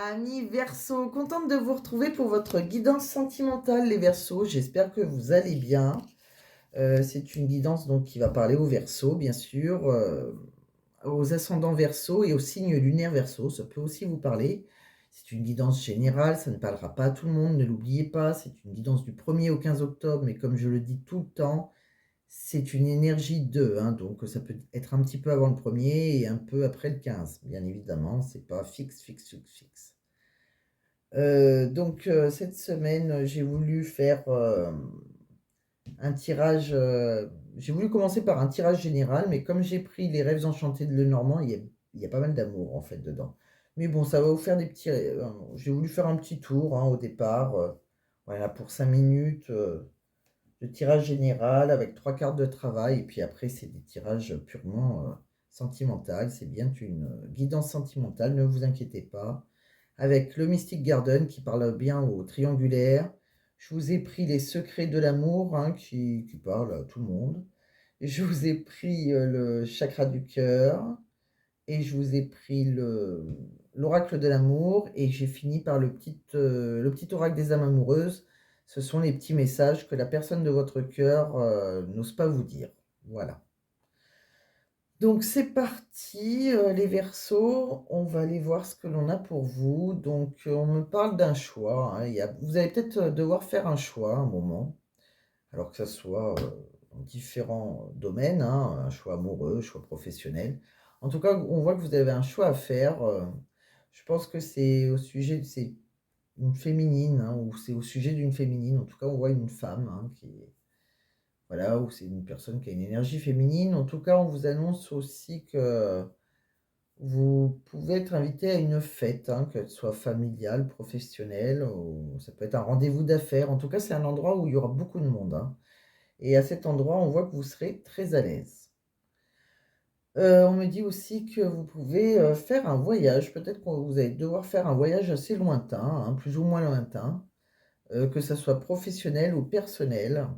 Amis Verseau, contente de vous retrouver pour votre guidance sentimentale, les Verseaux. J'espère que vous allez bien. C'est une guidance donc qui va parler aux Verseaux, bien sûr, aux ascendants Verseaux et aux signes lunaires Verseaux. Ça peut aussi vous parler. C'est une guidance générale, ça ne parlera pas à tout le monde, ne l'oubliez pas. C'est une guidance du 1er au 15 octobre, mais comme je le dis tout le temps, c'est une énergie 2, hein, donc ça peut être un petit peu avant le 1er et un peu après le 15. Bien évidemment, c'est pas fixe, fixe, fixe, fixe. Cette semaine, j'ai voulu faire, un tirage, j'ai voulu commencer par un tirage général, mais comme j'ai pris les rêves enchantés de Lenormand, il y a pas mal d'amour, en fait, dedans. Mais bon, ça va vous faire des petits j'ai voulu faire un petit tour, hein, au départ, voilà, pour 5 minutes, de tirage général avec 3 cartes de travail et puis après, c'est des tirages purement, sentimental. C'est bien une, guidance sentimentale, ne vous inquiétez pas. Avec le Mystic Garden qui parle bien au triangulaire. Je vous ai pris les secrets de l'amour, hein, qui parlent à tout le monde. Je vous ai pris, le chakra du cœur et je vous ai pris l'oracle de l'amour et j'ai fini par le petit oracle des âmes amoureuses. Ce sont les petits messages que la personne de votre cœur, n'ose pas vous dire. Voilà. Donc c'est parti, les Verseaux, on va aller voir ce que l'on a pour vous. On me parle d'un choix, hein, vous allez peut-être, devoir faire un choix à un moment, alors que ça soit, dans différents domaines, hein, un choix amoureux, choix professionnel. En tout cas, on voit que vous avez un choix à faire, je pense que c'est une féminine, hein, ou c'est au sujet d'une féminine. En tout cas, on voit une femme, hein, voilà, ou c'est une personne qui a une énergie féminine. En tout cas, on vous annonce aussi que vous pouvez être invité à une fête, hein, qu'elle soit familiale, professionnelle, ou ça peut être un rendez-vous d'affaires. En tout cas, c'est un endroit où il y aura beaucoup de monde, hein, et à cet endroit, on voit que vous serez très à l'aise. On me dit aussi que vous pouvez, faire un voyage. Peut-être que vous allez devoir faire un voyage assez lointain, hein, plus ou moins lointain, que ça soit professionnel ou personnel.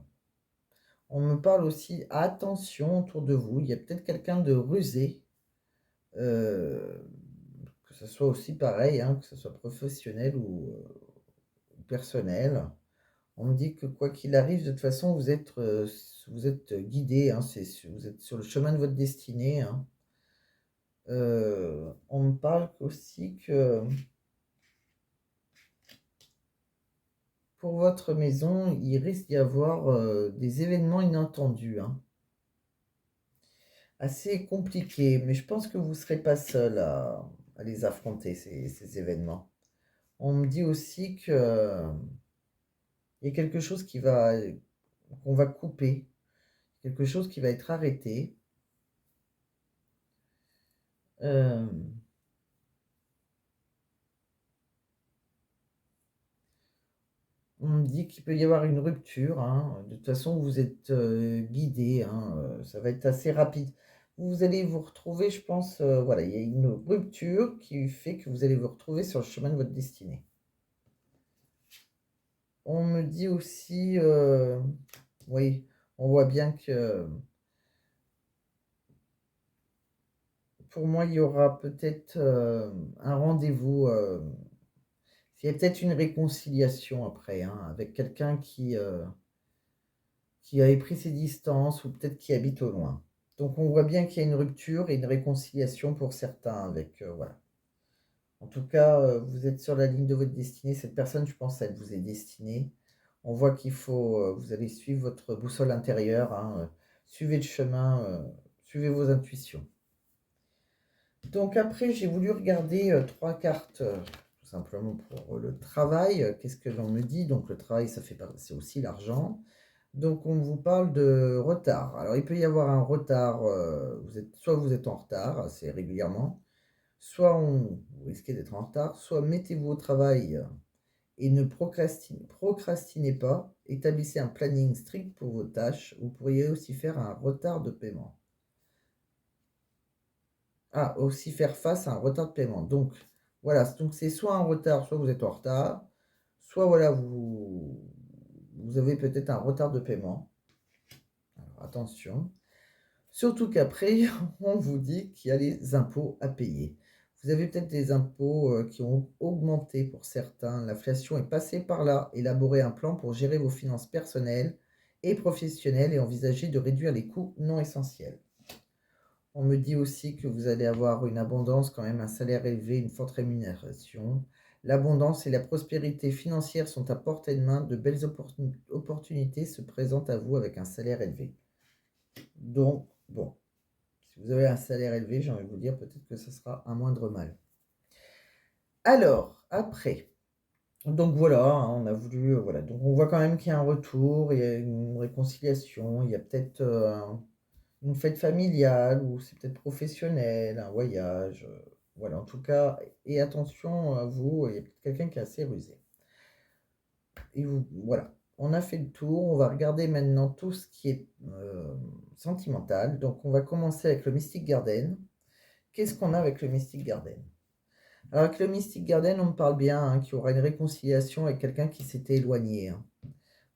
On me parle aussi attention autour de vous, il y a peut-être quelqu'un de rusé, heu, que ça soit aussi pareil, hein, que ce soit professionnel ou personnel. On me dit que quoi qu'il arrive, de toute façon, vous êtes guidés, hein, vous êtes sur le chemin de votre destinée, hein. On me parle aussi que pour votre maison, il risque d'y avoir, des événements inattendus, hein, assez compliqués, mais je pense que vous ne serez pas seul à les affronter, ces événements. On me dit aussi que il y a quelque chose qu'on va couper, quelque chose qui va être arrêté. Hem, on me dit qu'il peut y avoir une rupture, hein. De toute façon, vous êtes, guidés, hein, ça va être assez rapide. Vous allez vous retrouver, je pense, voilà, il y a une rupture qui fait que vous allez vous retrouver sur le chemin de votre destinée. On me dit aussi, oui, on voit bien que pour moi, il y aura peut-être, un rendez-vous, il y a peut-être une réconciliation après, hein, avec quelqu'un qui avait pris ses distances ou peut-être qui habite au loin. Donc on voit bien qu'il y a une rupture et une réconciliation pour certains avec, voilà. En tout cas, vous êtes sur la ligne de votre destinée. Cette personne, je pense, elle vous est destinée. On voit qu'il faut, vous allez suivre votre boussole intérieure, hein, suivez le chemin, suivez vos intuitions. Donc après, j'ai voulu regarder, 3 cartes, tout simplement pour le travail. Qu'est-ce que l'on me dit? Donc le travail, c'est aussi l'argent. Donc on vous parle de retard. Alors il peut y avoir un retard, vous êtes en retard assez régulièrement, vous risquez d'être en retard, soit mettez-vous au travail, et ne procrastinez pas, établissez un planning strict pour vos tâches. Vous pourriez aussi faire un retard de paiement. Ah, aussi faire face à un retard de paiement. Donc voilà, donc c'est soit un retard, soit vous êtes en retard, soit voilà, vous avez peut-être un retard de paiement. Alors attention. Surtout qu'après, on vous dit qu'il y a les impôts à payer. Vous avez peut-être des impôts, qui ont augmenté pour certains. L'inflation est passée par là. Élaborez un plan pour gérer vos finances personnelles et professionnelles et envisagez de réduire les coûts non essentiels. On me dit aussi que vous allez avoir une abondance, quand même un salaire élevé, une forte rémunération. L'abondance et la prospérité financière sont à portée de main. De belles opportunités se présentent à vous avec un salaire élevé. Donc, bon, si vous avez un salaire élevé, j'ai envie de vous dire peut-être que ce sera un moindre mal. Alors, après, donc voilà, hein, on a voulu, voilà, donc on voit quand même qu'il y a un retour, il y a une réconciliation, il y a peut-être une fête familiale ou c'est peut-être professionnel, un voyage, voilà, en tout cas, et attention à vous, il y a peut-être quelqu'un qui est assez rusé. Et vous, voilà, on a fait le tour, on va regarder maintenant tout ce qui est sentimental. Donc on va commencer avec le Mystic Garden. Qu'est-ce qu'on a avec le Mystic Garden? Alors avec le Mystic Garden, on me parle bien hein, qu'il y aura une réconciliation avec quelqu'un qui s'était éloigné. Hein.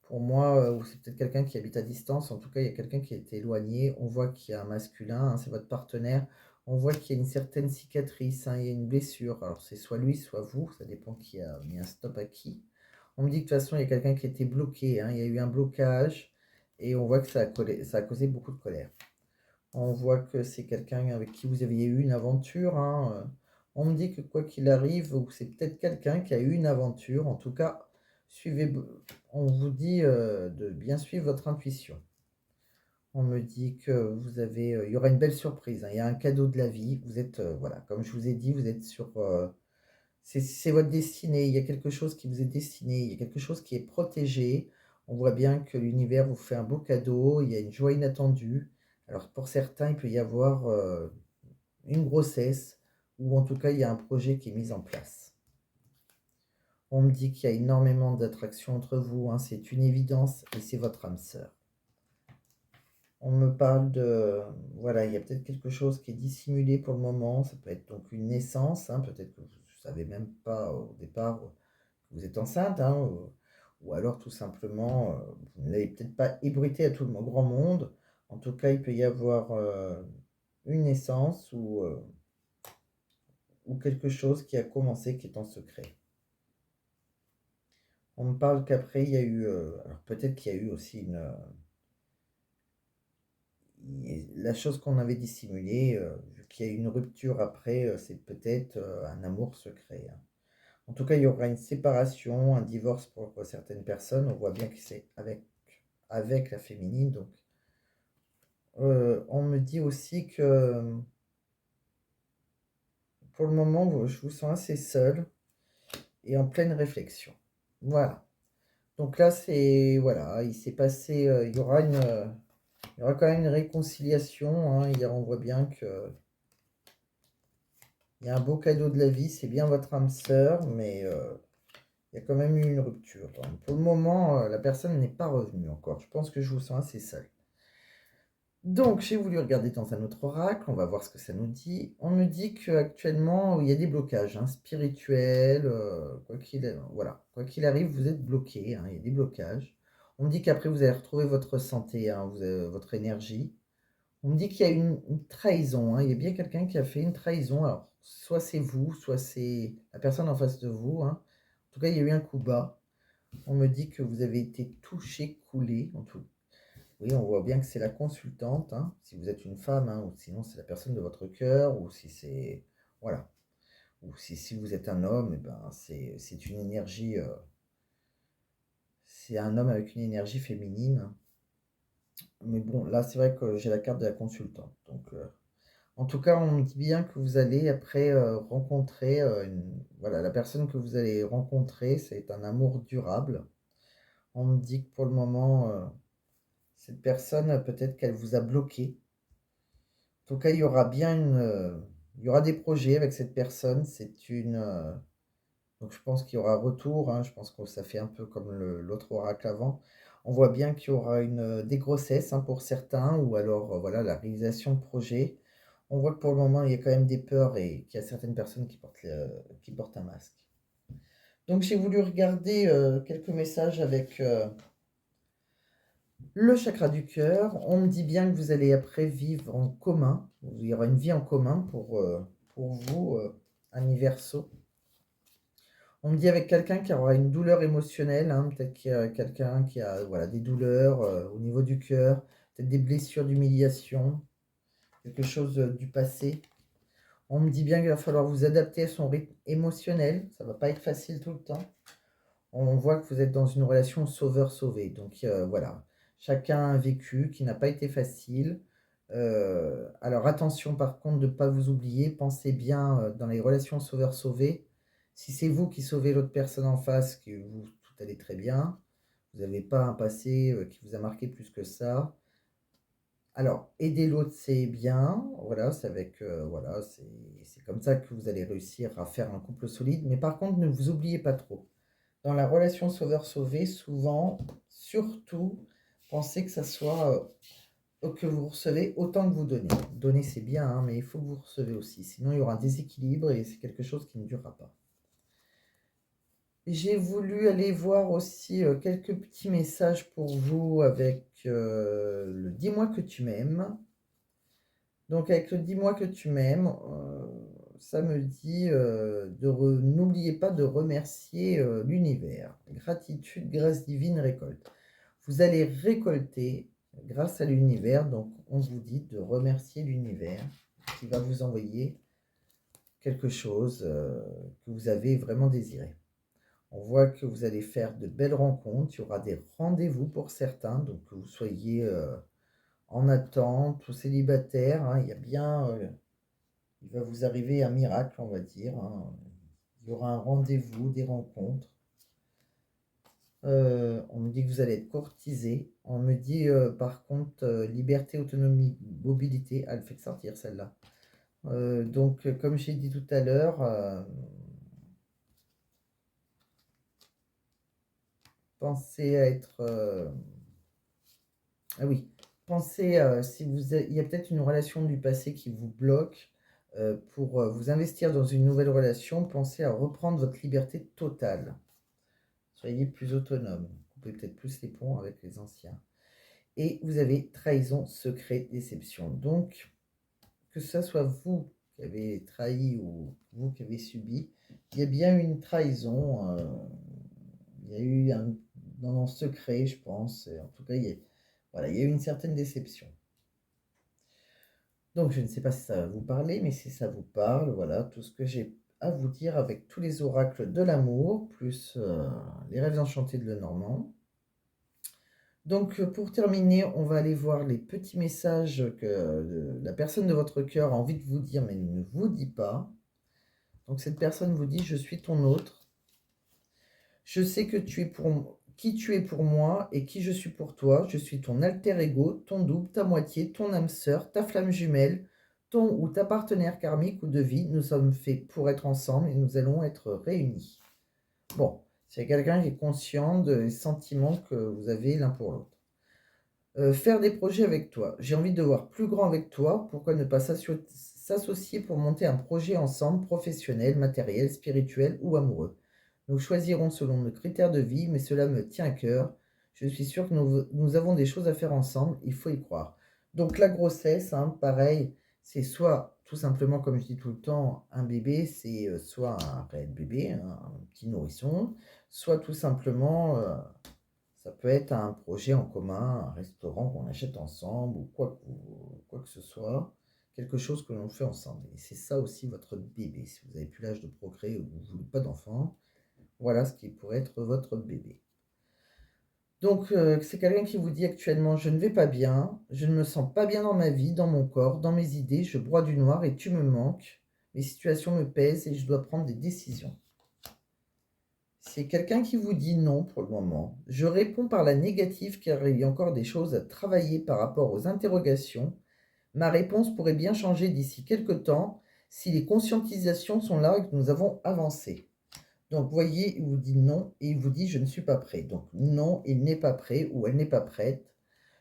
Pour moi, ou c'est peut-être quelqu'un qui habite à distance, en tout cas, il y a quelqu'un qui a été éloigné. On voit qu'il y a un masculin, hein, c'est votre partenaire. On voit qu'il y a une certaine cicatrice, hein, il y a une blessure. Alors c'est soit lui, soit vous, ça dépend qui a mis un stop à qui. On me dit que de toute façon, il y a quelqu'un qui a été bloqué, hein, il y a eu un blocage, et on voit que ça a causé beaucoup de colère. On voit que c'est quelqu'un avec qui vous aviez eu une aventure. Hein. On me dit que quoi qu'il arrive, ou c'est peut-être quelqu'un qui a eu une aventure. En tout cas, suivez, on vous dit de bien suivre votre intuition. On me dit que vous avez, il y aura une belle surprise. Hein. Il y a un cadeau de la vie. Vous êtes, voilà, comme je vous ai dit, vous êtes sur, c'est votre destinée. Il y a quelque chose qui vous est destiné. Il y a quelque chose qui est protégé. On voit bien que l'univers vous fait un beau cadeau. Il y a une joie inattendue. Alors pour certains, il peut y avoir une grossesse ou en tout cas, il y a un projet qui est mis en place. On me dit qu'il y a énormément d'attraction entre vous. Hein, c'est une évidence et c'est votre âme sœur. On me parle de... Voilà, il y a peut-être quelque chose qui est dissimulé pour le moment. Ça peut être donc une naissance. Hein, peut-être que vous ne savez même pas au départ que vous êtes enceinte. Hein, ou alors tout simplement, vous ne l'avez peut-être pas ébruité à tout le grand monde. En tout cas, il peut y avoir une naissance ou quelque chose qui a commencé qui est en secret. On me parle qu'après, il y a eu... alors peut-être qu'il y a eu aussi une... la chose qu'on avait dissimulée, vu qu'il y a eu une rupture après, c'est peut-être un amour secret. Hein. En tout cas, il y aura une séparation, un divorce pour certaines personnes. On voit bien que c'est avec la féminine. Donc, on me dit aussi que pour le moment, je vous sens assez seul et en pleine réflexion. Voilà. Donc là, c'est voilà, il s'est passé, il y aura quand même une réconciliation. Hein, hier, on voit bien que il y a un beau cadeau de la vie. C'est bien votre âme sœur, mais il y a quand même eu une rupture. Donc, pour le moment, la personne n'est pas revenue encore. Je pense que je vous sens assez seul. Donc, j'ai voulu regarder dans un autre oracle, on va voir ce que ça nous dit. On me dit qu'actuellement, il y a des blocages hein, spirituels, voilà. Quoi qu'il arrive, vous êtes bloqué, hein, il y a des blocages. On me dit qu'après, vous allez retrouver votre santé, hein, votre énergie. On me dit qu'il y a une trahison, hein, il y a bien quelqu'un qui a fait une trahison. Alors, soit c'est vous, soit c'est la personne en face de vous. Hein. En tout cas, il y a eu un coup bas. On me dit que vous avez été touché, coulé, en tout. Oui, on voit bien que c'est la consultante, hein, si vous êtes une femme, hein, ou sinon c'est la personne de votre cœur, ou si c'est... Voilà. Ou si vous êtes un homme, eh ben, c'est une énergie... c'est un homme avec une énergie féminine. Mais bon, là, c'est vrai que j'ai la carte de la consultante. Donc, en tout cas, on me dit bien que vous allez après rencontrer... voilà, la personne que vous allez rencontrer, c'est un amour durable. On me dit que pour le moment... cette personne, peut-être qu'elle vous a bloqué. En tout cas, il y aura bien il y aura des projets avec cette personne. Donc je pense qu'il y aura retour. Hein, je pense que ça fait un peu comme l'autre oracle avant. On voit bien qu'il y aura des grossesses hein, pour certains, ou alors voilà la réalisation de projets. On voit que pour le moment, il y a quand même des peurs et qu'il y a certaines personnes qui portent un masque. Donc j'ai voulu regarder quelques messages avec le chakra du cœur. On me dit bien que vous allez après vivre en commun. Il y aura une vie en commun pour vous. Verseau. On me dit avec quelqu'un qui aura une douleur émotionnelle, hein, peut-être qu'il y a quelqu'un qui a voilà, des douleurs au niveau du cœur, peut-être des blessures d'humiliation, quelque chose du passé. On me dit bien qu'il va falloir vous adapter à son rythme émotionnel, ça va pas être facile tout le temps. On voit que vous êtes dans une relation sauveur-sauvé. Donc voilà, chacun a un vécu qui n'a pas été facile. Alors attention par contre de ne pas vous oublier, pensez bien dans les relations sauveur-sauvé. Si c'est vous qui sauvez l'autre personne en face, que vous, tout allait très bien, vous n'avez pas un passé qui vous a marqué plus que ça. Alors, aider l'autre, c'est bien, voilà, c'est avec, voilà, c'est comme ça que vous allez réussir à faire un couple solide. Mais par contre, ne vous oubliez pas trop. Dans la relation sauveur-sauvé, souvent, surtout, pensez que ça soit que vous recevez autant que vous donnez. Donner, c'est bien, hein, mais il faut que vous recevez aussi. Sinon, il y aura un déséquilibre et c'est quelque chose qui ne durera pas. J'ai voulu aller voir aussi quelques petits messages pour vous avec le Dis-moi que tu m'aimes. Donc, avec le Dis-moi que tu m'aimes, ça me dit n'oubliez pas de remercier l'univers. Gratitude, grâce divine, récolte. Vous allez récolter grâce à l'univers, donc on vous dit de remercier l'univers qui va vous envoyer quelque chose que vous avez vraiment désiré. On voit que vous allez faire de belles rencontres, il y aura des rendez-vous pour certains, donc que vous soyez en attente ou célibataire, hein, il y a bien, il va vous arriver un miracle, on va dire, hein. Il y aura un rendez-vous, des rencontres. On me dit que vous allez être courtisé. On me dit par contre liberté, autonomie, mobilité. Ah, elle fait que sortir celle-là. Donc, comme j'ai dit tout à l'heure, pensez à être. Ah oui, pensez si il y a peut-être une relation du passé qui vous bloque. Pour vous investir dans une nouvelle relation, pensez à reprendre votre liberté totale. Soyez plus autonome. Coupez peut-être plus les ponts avec les anciens. Et vous avez trahison, secret, déception. Donc, que ce soit vous qui avez trahi ou vous qui avez subi, il y a bien eu une trahison. Il y a eu un dans le secret, je pense. En tout cas, voilà, il y a eu une certaine déception. Donc, je ne sais pas si ça va vous parler, mais si ça vous parle, voilà tout ce que j'ai à vous dire avec tous les oracles de l'amour, plus les rêves enchantés de Lenormand. Donc, pour terminer, on va aller voir les petits messages que la personne de votre cœur a envie de vous dire, mais ne vous dit pas. Donc, cette personne vous dit, je suis ton autre. Je sais que tu es qui tu es pour moi et qui je suis pour toi. Je suis ton alter ego, ton double, ta moitié, ton âme sœur, ta flamme jumelle, ton ou ta partenaire karmique ou de vie. Nous sommes faits pour être ensemble et nous allons être réunis. Bon, c'est quelqu'un qui est conscient des sentiments que vous avez l'un pour l'autre. Faire des projets avec toi. J'ai envie de voir plus grand avec toi. Pourquoi ne pas s'associer pour monter un projet ensemble, professionnel, matériel, spirituel ou amoureux? Nous choisirons selon nos critères de vie, mais cela me tient à cœur. Je suis sûre que nous avons des choses à faire ensemble, il faut y croire. Donc la grossesse, hein, pareil, c'est soit tout simplement, comme je dis tout le temps, un bébé, c'est soit un réel bébé, hein, un petit nourrisson, soit tout simplement ça peut être un projet en commun, un restaurant qu'on achète ensemble ou quoi que ce soit, quelque chose que l'on fait ensemble. Et c'est ça aussi votre bébé. Si vous n'avez plus l'âge de procréer ou que vous ne voulez pas d'enfant, voilà ce qui pourrait être votre bébé. Donc, c'est quelqu'un qui vous dit actuellement, je ne vais pas bien, je ne me sens pas bien dans ma vie, dans mon corps, dans mes idées, je broie du noir et tu me manques, mes situations me pèsent et je dois prendre des décisions. C'est quelqu'un qui vous dit non pour le moment. Je réponds par la négative car il y a encore des choses à travailler par rapport aux interrogations. Ma réponse pourrait bien changer d'ici quelques temps si les conscientisations sont là et que nous avons avancé. Donc, vous voyez, il vous dit non et il vous dit je ne suis pas prêt. Donc, non, il n'est pas prêt ou elle n'est pas prête.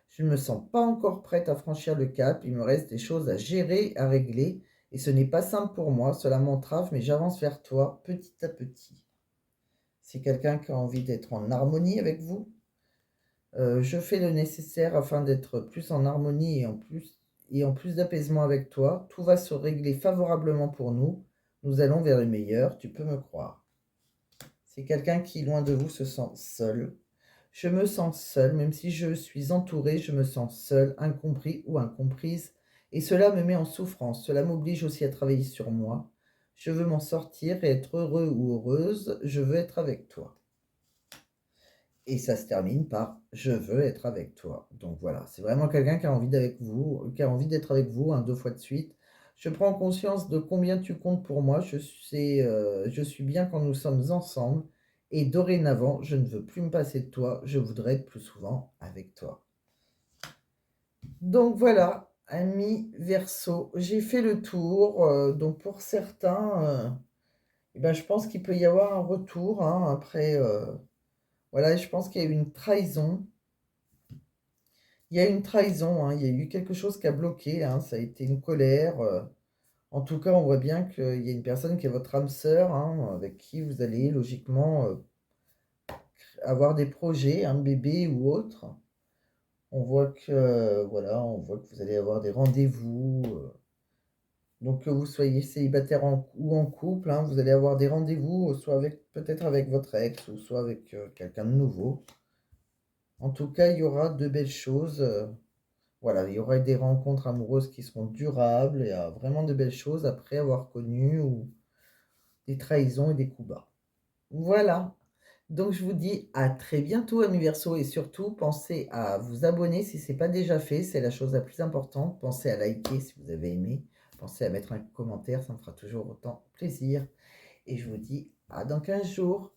Je ne me sens pas encore prête à franchir le cap. Il me reste des choses à gérer, à régler. Et ce n'est pas simple pour moi. Cela m'entrave, mais j'avance vers toi petit à petit. C'est quelqu'un qui a envie d'être en harmonie avec vous. Je fais le nécessaire afin d'être plus en harmonie et en plus d'apaisement avec toi. Tout va se régler favorablement pour nous. Nous allons vers le meilleur, tu peux me croire. C'est quelqu'un qui, loin de vous, se sent seul. Je me sens seule, même si je suis entourée, je me sens seule, incompris ou incomprise. Et cela me met en souffrance. Cela m'oblige aussi à travailler sur moi. Je veux m'en sortir et être heureux ou heureuse. Je veux être avec toi. Et ça se termine par je veux être avec toi. Donc voilà, c'est vraiment quelqu'un qui a envie d'avec vous, qui a envie d'être avec vous, hein, 2 fois de suite. Je prends conscience de combien tu comptes pour moi. Je suis bien quand nous sommes ensemble. Et dorénavant, je ne veux plus me passer de toi. Je voudrais être plus souvent avec toi. Donc voilà, ami Verseau, j'ai fait le tour. Donc pour certains, eh ben, je pense qu'il peut y avoir un retour, hein, après. Voilà, je pense qu'il y a eu une trahison. Il y a eu une trahison, hein, il y a eu quelque chose qui a bloqué, hein, ça a été une colère. En tout cas, on voit bien qu'il y a une personne qui est votre âme sœur, hein, avec qui vous allez logiquement avoir des projets, un bébé ou autre. On voit que, voilà, on voit que vous allez avoir des rendez-vous. Donc que vous soyez célibataire ou en couple, hein, vous allez avoir des rendez-vous, soit avec peut-être avec votre ex, ou soit avec quelqu'un de nouveau. En tout cas, il y aura de belles choses. Voilà, il y aura des rencontres amoureuses qui seront durables et vraiment de belles choses après avoir connu ou des trahisons et des coups bas. Voilà. Donc je vous dis à très bientôt, amis Verseau, et surtout pensez à vous abonner si ce n'est pas déjà fait, c'est la chose la plus importante. Pensez à liker si vous avez aimé. Pensez à mettre un commentaire, ça me fera toujours autant plaisir. Et je vous dis à dans 15 jours.